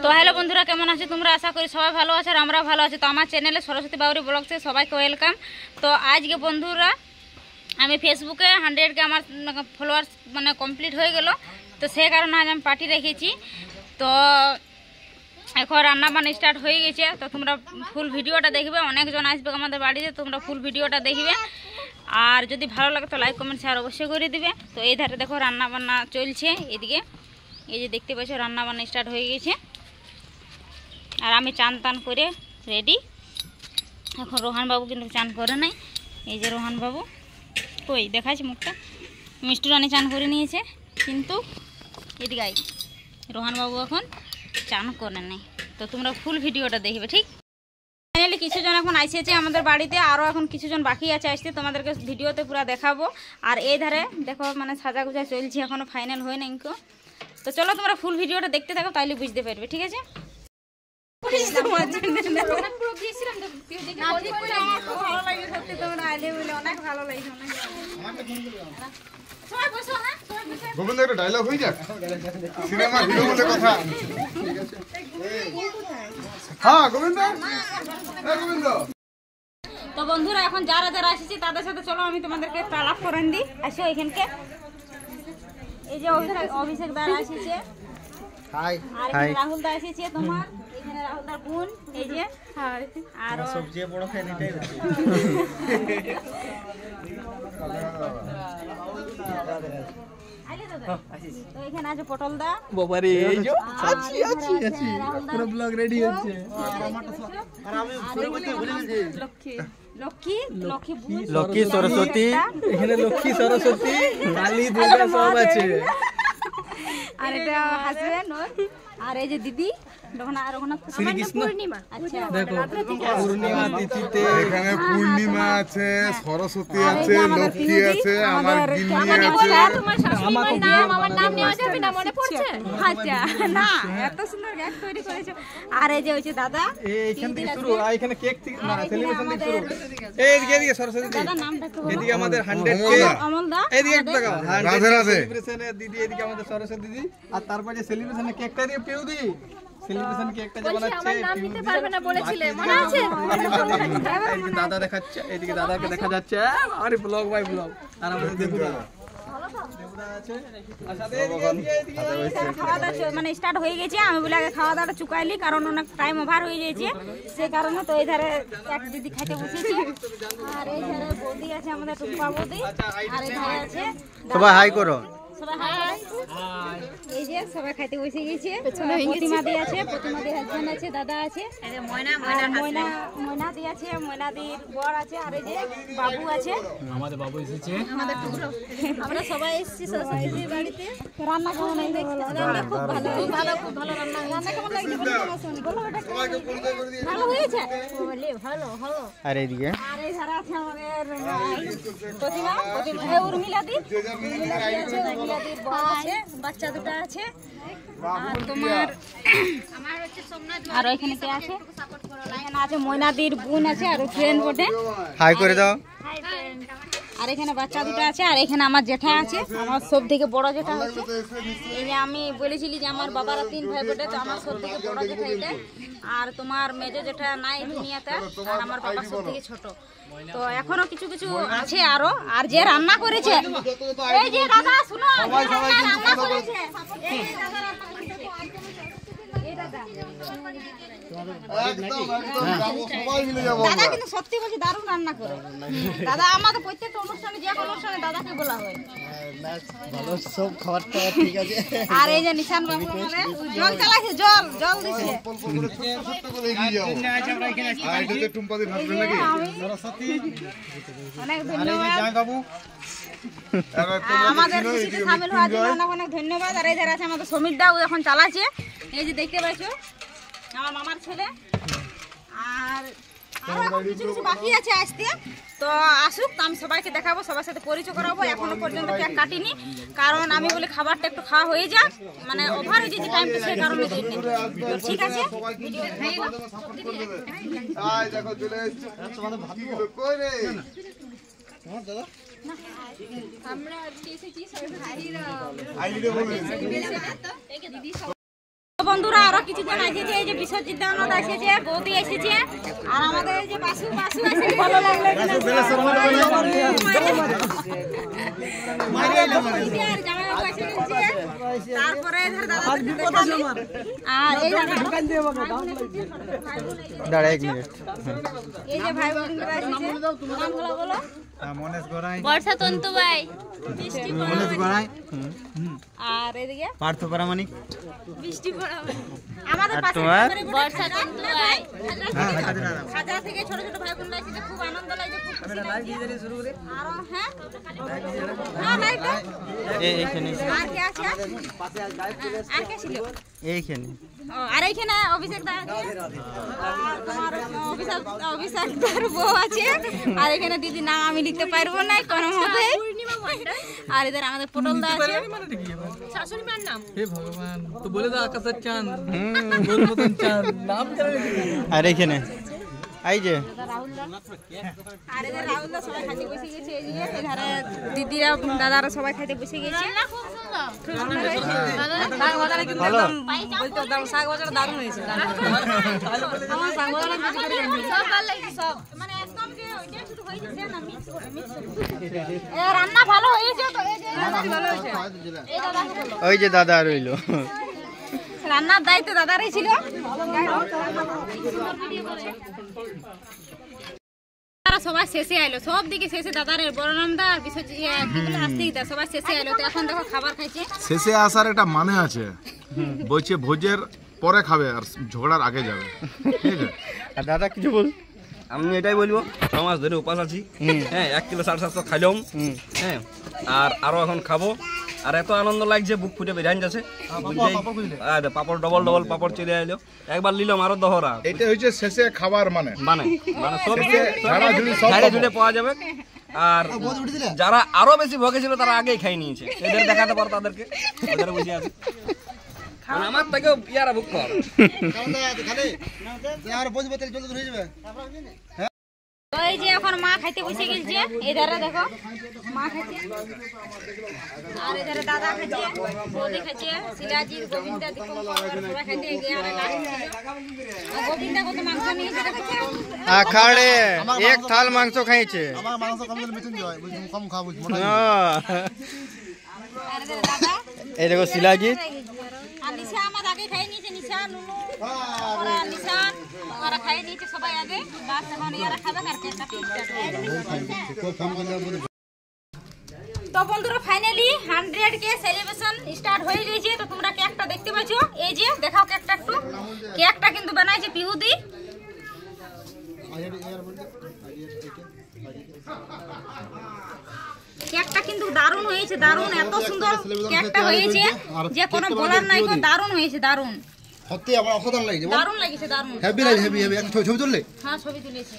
তো হ্যালো বন্ধুরা, কেমন আছো তোমরা? আশা করি সবাই ভালো আছো আর আমরা ভালো আছি। তো আমার চ্যানেলে সরস্বতী বাউরি ব্লগসে সবাইকে ওয়েলকাম। তো আজকে বন্ধুরা আমি ফেসবুকে 100কে আমার ফলোয়ার্স মানে কমপ্লিট হয়ে গেল। তো সেই কারণে আজ আমি পার্টি রেখেছি। তো এখন রান্না বান্না স্টার্ট হয়ে গেছে। তো তোমরা ফুল ভিডিওটা দেখবে, অনেকজন আসবে আমাদের বাড়িতে, তোমরা ফুল ভিডিওটা দেখবে। আর যদি ভালো লাগে তো লাইক কমেন্ট শেয়ার অবশ্যই করে দিবে। তো এই ধারে দেখো রান্না বান্না চলছে, এদিকে এই যে দেখতে পাচ্ছ রান্না বান্না স্টার্ট হয়ে গেছে। আর আমি চান টান করে রেডি। এখন রোহান বাবু কিন্তু চান করে নাই, এই যে রোহান বাবু কই দেখাচ্ছি মুখটা। মিষ্টি রানী চান করে নিয়েছে, কিন্তু এদিকে রোহান বাবু এখন চান করে নেই। তো তোমরা ফুল ভিডিওটা দেখবে, ঠিক? ফাইনালি কিছুজন এখন আসছে আমাদের বাড়িতে, আরও এখন কিছুজন বাকি আছে আসতে, তোমাদেরকে ভিডিওতে পুরো দেখাবো। আর এই ধারে দেখো মানে সাজা গুজা চলছে, এখনো ফাইনাল হয় না ইনকো। তো চলো তোমরা ফুল ভিডিওটা দেখতে থাকো, তাইলে বুঝতে পারবে, ঠিক আছে? গোবিন্দ একটা ডায়লগ হয়ে যাক, সিনেমা হিরো বলে কথা। হ্যাঁ গোবিন্দ, গোবিন্দ। তো বন্ধুরা এখন যারা যারা আসছে তাদের সাথে চলো আমি তোমাদেরকে তালাপ করেন দিই। আসো এখানকে, এই যে অভিষেক দা আসছে, আর এখানে রাহুল দা এসেছে, তোমার এখানে রাহুল দার বোন, এই যে আর সবচেয়ে বড় ফ্যান এটাই। তো এখানে আছে পটল দা, বাবারে এই যে আছি আছি আছি পুরো ব্লগ রেডি হচ্ছে। আর আমি পুরো ভুলে গেছি লক্ষ্মী লক্ষ্মী লক্ষ্মী লক্ষ্মী সরস্বতী, এখানে লক্ষ্মী সরস্বতী কালী দুর্গা সব আছে। আর এটা হাসবেন্ড ওর, আর এই যে দিদি পূর্ণিমা। আচ্ছা দেখো পূর্ণিমা তিথিতে এখানে পূর্ণিমা আছে, সরস্বতী আছে, লক্ষ্মী আছে, আমার গিন্নি আছে। আমার নাম নেওয়া যাবে না, মনে পড়ছে? আচ্ছা না, এত সুন্দর কেক তৈরি করেছো। আর এই যে হচ্ছে দাদা, এইখান থেকে শুরু, আর এখানে কেক থেকে না সেলিব্রেশন থেকে শুরু। এইদিকে এদিকে সরস্বতী দিদি, দাদা নামটা একটু বলো। এদিকে আমাদের 100কে অমল দা, এইদিকে একটু তাকাও, রাধে রাধে। সেলিব্রেশনে দিদি, এদিকে আমাদের সরস্বতী দিদি, আর তারপরে সেলিব্রেশনে কেকটা দিয়ে পিউ দি সেলিব্রেশন কেকটা যে বানাচ্ছে আমার নাম নিতে পারবে না বলেছিলে, মনে আছে? এইদিকে দাদা দেখাচ্ছে, এইদিকে দাদাকে দেখা যাচ্ছে, আরে ব্লগ বাই ব্লগ। আর আমাদের দেবুদা আছে, আর সাথে খাওয়া দাওয়া মানে স্টার্ট হয়ে গেছে। আমি বলে আগে খাওয়া দাওয়াটা চুকাইলি, কারণ অনেক টাইম ওভার হয়ে গেছে, সে কারণে। তো এই ধারে এক দিদি খাইতে বসেছে, আর এই ধারে বৌদি আছে আমাদের টুম্পা বৌদি, আর এই ধারে আছে সবাই হাই করো, সবাই হাই। এই যে সবাই খাইতে বসে গেছে। প্রতিমা দি আছে, প্রতিমা দি হাজবেন্ড আছে, দাদা আছে, ময়না দি আছে, ময়না দির বর আছে, আর এই যে বাবু আছে, আমাদের বাবু এসেছে, আমাদের টুকরো। আমরা সবাই এসেছি সরস্বতীর বাড়িতে। রান্না কেমন হয়েছে? রান্না খুব ভালো, খুব ভালো, খুব ভালো রান্না। রান্না কেমন লাগছে বলো না, শুনি বলো এটা ভালো হয়েছে, বলি ভালো ভালো। আর এইদিকে আর এই ধারা আছে আমাদের প্রতিমা, প্রতিমা উর্মিলা দি, উর্মিলা দি আছে, উর্মিলা দির বর আছে, বাচ্চা দুটো আছে। আর তোমার আর ওইখানে কে আছে? এখানে আছে ময়নাদির বোন আছে, আর ফ্রেন্ড বটে, হাই করে দাও। আর এখানে বাচ্চা দুটো আছে, আর এখানে আমার জেঠা আছে, আমার সব থেকে বড় জেঠা হচ্ছে। এই যে আমি বলেছিলি যে আমার বাবারা 3 ভাই বটে, তো আমার সব থেকে বড় জেঠা এটা। আর তোমার মেজো জেঠা নাই দুনিয়াতে, আর আমার বাবা সব থেকে ছোট। তো এখনো কিছু কিছু আছে আরো। আর যে রান্না করেছে, এই যে দাদা শুনো, রান্না করেছে, এই দাদা রান্না করেছে, এই দাদা দাদা কিন্তু সত্যি বলছি দারুণ রান্না করে দাদা। আমাদের প্রত্যেকটা অনুষ্ঠানে, যে কোনো অনুষ্ঠানে দাদাকে বলা হয়। ভালো সব খাবারটা ঠিক আছে। আর এই যে নিশান বাবু আমাদের জল চালাচ্ছে, জল জল দিচ্ছে। অনেক ধন্যবাদ বাবু, আমাদের খুশিতে সামিল হওয়ার জন্য, অনেক অনেক ধন্যবাদ। আর এই ধারে আছে আমাদের সমীর দাও, এখন চালাচ্ছে, এই যে দেখতে পাচ্ছ আমার মামার ছেলে। আর আরো কিছু কিছু বাকি আছে আসতে, তো আসুক, তো আমি সবাইকে দেখাবো, সবার সাথে পরিচয় করাবো। এখনো পর্যন্ত কেক কাটিনি, কারণ আমি বলি খাবারটা একটু খাওয়া হয়ে যাক, মানে ওভার হয়ে যাচ্ছে টাইমটা, সেই কারণে। ঠিক আছে, আমরা এসেছি সবাই ভাইরা তো বন্ধুরা আরো কিছুজন এসেছে, এই যে বিশ্বজিৎ দানদ এসেছে, বৌদি এসেছে, আর আমাদের এই যে বাসু এসেছে। ভালো লাগলো তারপরে আর এই দাঁড়া 1 মিনিট। এই যে ভাই বোনরা এসেছে, নামগুলো বলো। মনেশ গড়াই, বর্ষা তন্তু ভাই, মনেশ গড়াই, আর এদিকে পার্থ প্রামাণিক, বৃষ্টি পড়া আমাদের আর পাশে তোমার? বর্ষা তন্তু ভাই। হাজার থেকে ছোট ছোট ভাই বোনরা এসেছে, খুব আনন্দ লাগছে, খুব খুশি লাগছে। শুরু করে আর হ্যাঁ হ্যাঁ লাইট এইখানে আর কে আছে? আর কে ছিল? এইখানে ও, আর এইখানে অভিষেক দা আছে, আর তোমার অভিষেক দার বউ আছে, আর এখানে দিদি নাম আমি লিখতে পারবো না কোনো মতে। আর এদের আমাদের পটল দা আছে, শাশুড়ি মার নাম হে ভগবান, তো বলে দাও আকাশের চাঁদ, গোল মতন চাঁদ, নাম জানে না। আর এইখানে এই যে আর এদের রাহুল দা সবাই খাইতে বসে গেছে। এইদিকে এধারে দিদিরা দাদারা সবাই খাইতে বসে গেছে। খুব সুন্দর হয়েছে। শাক ভাজাটা কিন্তু একদম বলতে দারুণ, শাক ভাজাটা দারুণ হয়েছে। আমার শাক ভাজাটা বেশি করে রান্না সব ভালো লাগছে, সব মানে একদম যে ওইটা শুধু হয়েছে সে না মিক্স এ রান্না ভালো হয়েছে। তো এই যে রান্না ভালো হয়েছে, এই দাদা বলো, ওই যে দাদা রইলো। রান্নার দায়িত্ব দাদারই ছিল। তারা সবাই শেষে আইলো, সব দিকে শেষে দাদার বড়নামদা আর আস্তিক দা সবাই শেষে আইলো। তো এখন দেখো খাবার খাইছে। শেষে আসার একটা মানে আছে, বলছে ভোজের পরে খাবে আর ঝগড়ার আগে যাবে, ঠিক আছে? আর দাদা কিছু বল। আমি এটাই বলবো, 6 মাস ধরে উপাস আছি, হ্যাঁ 1 কিলো 750 খাইলাম, হ্যাঁ আর আরো এখন খাবো। আর এত আনন্দ লাগছে, বুক ফুটে বেরিয়ে যাচ্ছে। পাপড় ডবল পাপড় চলে এলো, একবার নিলাম আরো দহরা এটা হচ্ছে শেষে খাবার মানে মানে সব ঝাড়াঝুড়ি সব ঝাড়ে ঝুড়ে পাওয়া যাবে। আর যারা আরো বেশি ভোগে ছিল তারা আগেই খাই নিয়েছে, এদের দেখাতে পারো তাদেরকে, ওদের বুঝে আছে। মানে আমার থেকেও ইয়ারা বুক কর। তো এই যে এখন মা খাইতে বসে গেছে, এধারে দেখো মা খাইছে, আর এধারে দাদা খাইছে, বৌদি খাইছে, শিলাজিৎ, গোবিন্দা, দীপঙ্কর সবাই খাইতে গিয়ে আর গোবিন্দা কত মাংস নিয়েছে দেখেছে। আখাড়ে 1 থাল মাংস খাইছে। আমার মাংস কম দিলে মিটিং হয়, বুঝুন কম খাবো। আর এধারে দাদা, এই দেখো শিলাজিৎ, আর নিশা আমার আগে খাই নিয়েছে, নিশা নুনু ওরা নিশান ওরা খাই নিয়েছে সবাই আগে। বাস এখন ইয়ারা খাবে আর কেকটা তো বন্ধুরা ফাইনালি 100 কে সেলিব্রেশন স্টার্ট হয়ে গেছে। তো তোমরা কেকটা দেখতে পাচ্ছো, এই যে দেখাও কেকটা একটু। কেকটা কিন্তু বানাইছে পিহুদি। কেকটা কিন্তু দারুণ হয়েছে, দারুণ, এত সুন্দর কেকটা হয়েছে যে কোনো বলার নাই, দারুণ হয়েছে, দারুণ সত্যি আমার অসাধারণ লাগছে, দারুণ লাগছে, দারুণ। হেভি লাগে, হেভি হেভি। ছবি তুললে হ্যাঁ ছবি তুলেছি।